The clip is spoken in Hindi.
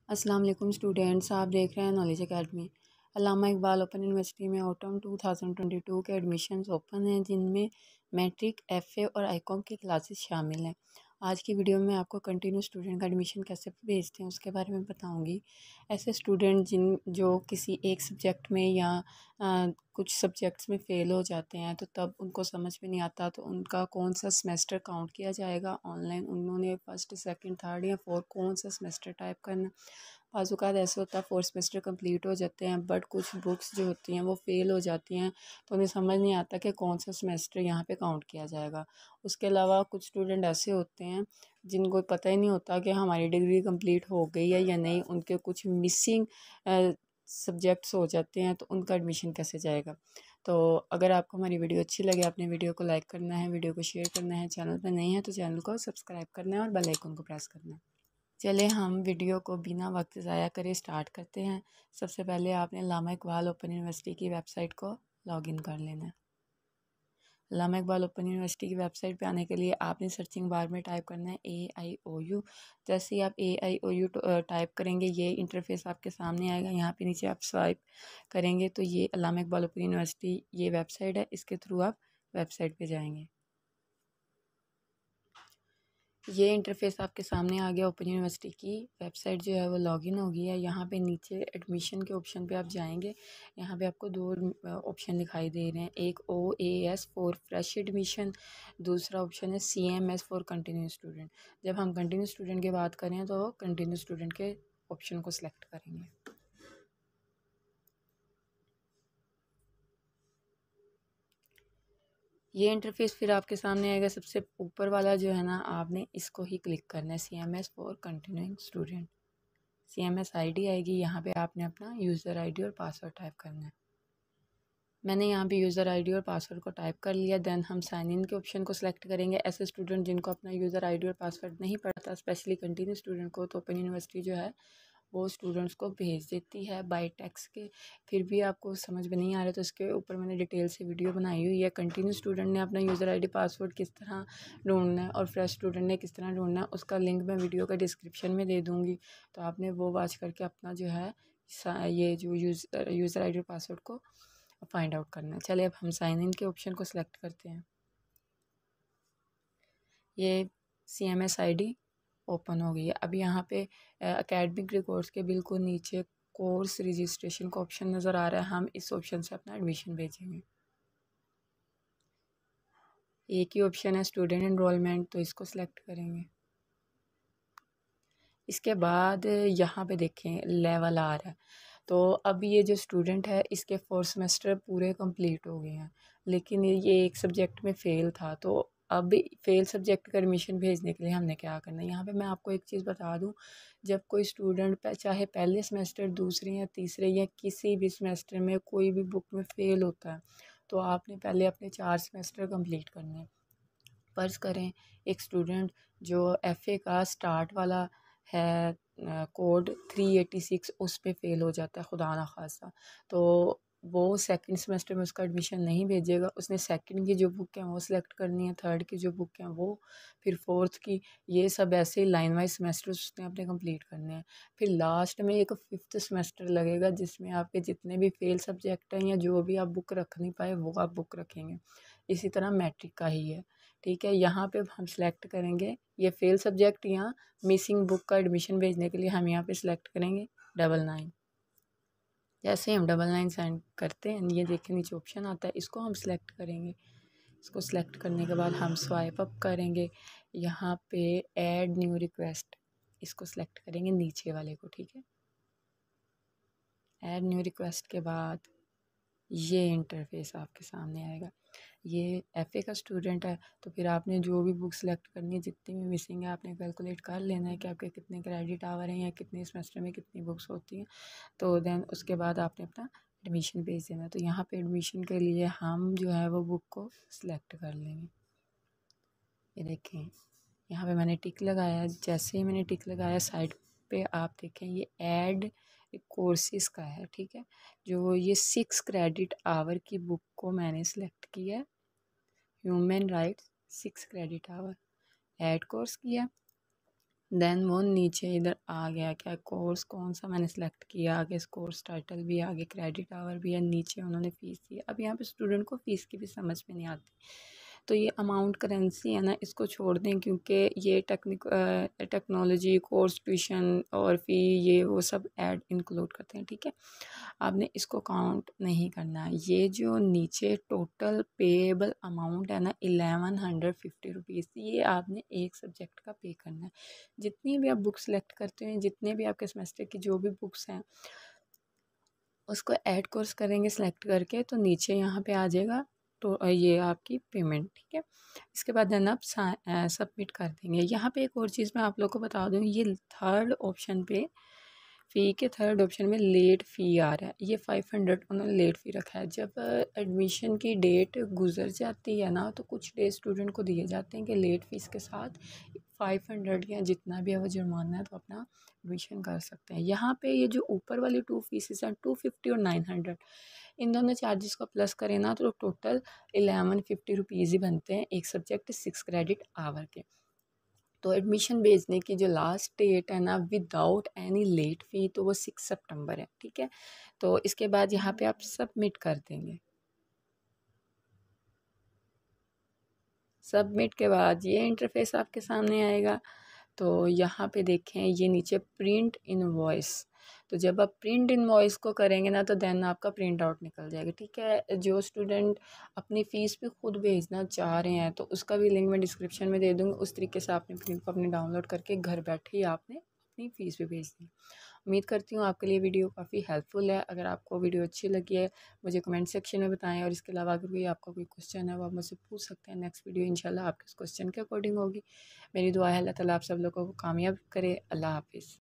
अस्सलाम वालेकुम स्टूडेंट्स, आप देख रहे हैं नॉलेज एकेडमी। अल्लामा इकबाल ओपन यूनिवर्सिटी में ऑटम 2022 के एडमिशन्स ओपन हैं, जिनमें मैट्रिक, एफए और आईकॉम की क्लासेस शामिल हैं। आज की वीडियो में आपको कंटिन्यू स्टूडेंट का एडमिशन कैसे भेजते हैं उसके बारे में बताऊंगी। ऐसे स्टूडेंट जो किसी एक सब्जेक्ट में या कुछ सब्जेक्ट्स में फ़ेल हो जाते हैं, तो तब उनको समझ में नहीं आता तो उनका कौन सा सेमेस्टर काउंट किया जाएगा ऑनलाइन, उन्होंने फर्स्ट, सेकंड, थर्ड या फोर्थ कौन सा सेमेस्टर टाइप करना। बाज़ात ऐसे होता है फोर्थ सेमेस्टर कंप्लीट हो जाते हैं बट कुछ बुक्स जो होती हैं वो फ़ेल हो जाती हैं, तो उन्हें समझ नहीं आता कि कौन सा सेमेस्टर यहाँ पे काउंट किया जाएगा। उसके अलावा कुछ स्टूडेंट ऐसे होते हैं जिनको पता ही नहीं होता कि हमारी डिग्री कंप्लीट हो गई है या नहीं, उनके कुछ मिसिंग सब्जेक्ट्स हो जाते हैं, तो उनका एडमिशन कैसे जाएगा। तो अगर आपको हमारी वीडियो अच्छी लगे, आपने वीडियो को लाइक करना है, वीडियो को शेयर करना है, चैनल पर नहीं है तो चैनल को सब्सक्राइब करना है और बेल आइकन को प्रेस करना है। चले हम वीडियो को बिना वक्त ज़ाया करे स्टार्ट करते हैं। सबसे पहले आपने अल्लामा इकबाल ओपन यूनिवर्सिटी की वेबसाइट को लॉगिन कर लेना है। अल्लामा इकबाल ओपन यूनिवर्सिटी की वेबसाइट पे आने के लिए आपने सर्चिंग बार में टाइप करना है AIOU। जैसे ही आप AIOU टाइप करेंगे ये इंटरफेस आपके सामने आएगा। यहाँ पे नीचे आप स्वाइप करेंगे तो ये अल्लामा इकबाल ओपन यूनिवर्सिटी ये वेबसाइट है, इसके थ्रू आप वेबसाइट पे जाएंगे। ये इंटरफेस आपके सामने आ गया। ओपन यूनिवर्सिटी की वेबसाइट जो है वो लॉगिन हो गई है। यहाँ पे नीचे एडमिशन के ऑप्शन पे आप जाएंगे। यहाँ पे आपको दो ऑप्शन दिखाई दे रहे हैं, एक OAS फॉर फ्रेश एडमिशन, दूसरा ऑप्शन है CMS फॉर कंटिन्यू स्टूडेंट। जब हम कंटिन्यू स्टूडेंट की बात करें तो कंटिन्यू स्टूडेंट के ऑप्शन को सिलेक्ट करेंगे। ये इंटरफेस फिर आपके सामने आएगा। सबसे ऊपर वाला जो है ना, आपने इसको ही क्लिक करना है, CMS for continuing student. CMS ID आएगी, यहाँ पे आपने अपना यूज़र ID और पासवर्ड टाइप करना है। मैंने यहाँ पे यूज़र ID और पासवर्ड को टाइप कर लिया। देन हम साइन इन के ऑप्शन को सिलेक्ट करेंगे। ऐसे स्टूडेंट जिनको अपना यूज़र ID और पासवर्ड नहीं पता, स्पेशली कंटिन्यू स्टूडेंट को, तो ओपन यूनिवर्सिटी जो है वो स्टूडेंट्स को भेज देती है बाय टेक्स्ट के। फिर भी आपको समझ में नहीं आ रहा तो इसके ऊपर मैंने डिटेल से वीडियो बनाई हुई है। कंटिन्यू स्टूडेंट ने अपना यूज़र ID पासवर्ड किस तरह ढूंढना है और फ्रेश स्टूडेंट ने किस तरह ढूंढना है, उसका लिंक मैं वीडियो का डिस्क्रिप्शन में दे दूँगी, तो आपने वो वॉच करके अपना जो है ये जो यूज़र ID और पासवर्ड को फाइंड आउट करना है। चलिए अब हम साइन इन के ऑप्शन को सिलेक्ट करते हैं। ये CMS ID ओपन हो गई है। अब यहाँ पे एकेडमिक रिकॉर्ड्स के बिल्कुल नीचे कोर्स रजिस्ट्रेशन का ऑप्शन नज़र आ रहा है। हम इस ऑप्शन से अपना एडमिशन भेजेंगे। एक ही ऑप्शन है स्टूडेंट एनरोलमेंट, तो इसको सिलेक्ट करेंगे। इसके बाद यहाँ पे देखें लेवल आ रहा है, तो अब ये जो स्टूडेंट है इसके 4 सेमेस्टर पूरे कंप्लीट हो गए हैं, लेकिन ये एक सब्जेक्ट में फ़ेल था। तो अब फेल सब्जेक्ट का एडमिशन भेजने के लिए हमने क्या करना है, यहाँ पे मैं आपको एक चीज़ बता दूँ। जब कोई स्टूडेंट चाहे पहले सेमेस्टर, दूसरे या तीसरे या किसी भी सेमेस्टर में कोई भी बुक में फ़ेल होता है, तो आपने पहले अपने 4 सेमेस्टर कंप्लीट करने हैं। फ़र्ज़ करें एक स्टूडेंट जो FA का स्टार्ट वाला है कोड 386 उस पे फ़ेल हो जाता है खुदा ना खासा, तो वो सेकंड सेमेस्टर में उसका एडमिशन नहीं भेजेगा। उसने सेकंड की जो बुक है वो सिलेक्ट करनी है, थर्ड की जो बुक है वो, फिर फोर्थ की, ये सब ऐसे ही लाइन वाइज सेमेस्टर उसने अपने कंप्लीट करने हैं। फिर लास्ट में एक फिफ्थ सेमेस्टर लगेगा जिसमें आपके जितने भी फेल सब्जेक्ट हैं या जो भी आप बुक रख नहीं पाए वो आप बुक रखेंगे। इसी तरह मैट्रिक का ही है, ठीक है। यहाँ पे हम सिलेक्ट करेंगे ये फेल सब्जेक्ट या मिसिंग बुक का एडमिशन भेजने के लिए हम यहाँ पे सिलेक्ट करेंगे 99। जैसे हम 99 सेंड करते हैं, ये देखें नीचे ऑप्शन आता है, इसको हम सिलेक्ट करेंगे। इसको सिलेक्ट करने के बाद हम स्वाइप अप करेंगे, यहाँ पे ऐड न्यू रिक्वेस्ट, इसको सिलेक्ट करेंगे नीचे वाले को, ठीक है। ऐड न्यू रिक्वेस्ट के बाद ये इंटरफेस आपके सामने आएगा। ये FA का स्टूडेंट है, तो फिर आपने जो भी बुक सेलेक्ट करनी है, जितनी भी मिसिंग है आपने कैलकुलेट कर लेना है कि आपके कितने क्रेडिट आवर हैं या कितने सेमेस्टर में कितनी बुक्स होती हैं। तो देन उसके बाद आपने अपना एडमिशन भेज देना। तो यहाँ पे एडमिशन के लिए हम जो है वो बुक को सिलेक्ट कर लेंगे। ये देखें यहाँ पे मैंने टिक लगाया। जैसे ही मैंने टिक लगाया साइड पे आप देखें ये ऐड कोर्सेज का है, ठीक है। जो ये 6 क्रेडिट आवर की बुक को मैंने सेलेक्ट किया है, human rights 6 credit hour, add course किया। देन वो नीचे इधर आ गया, क्या कोर्स कौन सा मैंने सेलेक्ट किया, आगे कोर्स टाइटल भी आगे क्रेडिट आवर भी है, नीचे उन्होंने फ़ीस दी। अब यहाँ पे स्टूडेंट को फ़ीस की भी समझ में नहीं आती, तो ये अमाउंट करेंसी है ना, इसको छोड़ दें, क्योंकि ये टेक्नोलॉजी कोर्स ट्यूशन और फ़ी ये वो सब ऐड इंक्लूड करते हैं, ठीक है। आपने इसको काउंट नहीं करना है। ये जो नीचे टोटल पेएबल अमाउंट है ना 1150 रुपीज़, ये आपने एक सब्जेक्ट का पे करना है। जितनी भी आप बुक सेलेक्ट करते हैं, जितने भी आपके सेमेस्टर की जो भी बुक्स हैं, उसको ऐड कोर्स करेंगे सेलेक्ट करके, तो नीचे यहाँ पे आ जाएगा तो ये आपकी पेमेंट, ठीक है। इसके बाद देन आप सबमिट कर देंगे। यहाँ पे एक और चीज़ मैं आप लोग को बता दूँ, ये थर्ड ऑप्शन पे फ़ी के थर्ड ऑप्शन में लेट फ़ी आ रहा है, ये 500 उन्होंने लेट फ़ी रखा है। जब एडमिशन की डेट गुजर जाती है ना, तो कुछ डे स्टूडेंट को दिए जाते हैं कि लेट फ़ीस के साथ 500 या जितना भी है वो जुर्माना है, तो अपना एडमिशन कर सकते हैं। यहाँ पे ये जो ऊपर वाली टू फीसेस हैं 250 और 900, इन दोनों चार्जेस को प्लस करें ना तो टोटल 1150 रुपीज़ ही बनते हैं एक सब्जेक्ट 6 क्रेडिट आवर के। तो एडमिशन भेजने की जो लास्ट डेट है ना विदाउट एनी लेट फ़ी, तो वो 6 सितंबर है, ठीक है। तो इसके बाद यहाँ पे आप सबमिट कर देंगे। सबमिट के बाद ये इंटरफेस आपके सामने आएगा। तो यहाँ पे देखें ये नीचे प्रिंट इनवॉइस, तो जब आप प्रिंट इनवॉइस को करेंगे ना तो देन आपका प्रिंट आउट निकल जाएगा, ठीक है। जो स्टूडेंट अपनी फ़ीस भी खुद भेजना चाह रहे हैं तो उसका भी लिंक मैं डिस्क्रिप्शन में दे दूँगी। उस तरीके से आपने प्रिंट को अपने डाउनलोड करके घर बैठे ही आपने अपनी फ़ीस भी भेजनी है। उम्मीद करती हूँ आपके लिए वीडियो काफ़ी हेल्पफुल है। अगर आपको वीडियो अच्छी लगी है मुझे कमेंट सेक्शन में बताएं, और इसके अलावा अगर कोई आपका कोई क्वेश्चन है वो आप मुझसे पूछ सकते हैं। नेक्स्ट वीडियो इंशाल्लाह आपके उस क्वेश्चन के अकॉर्डिंग होगी। मेरी दुआ है अल्लाह ताला आप सब लोगों को कामयाब करे। अल्लाह हाफिज़।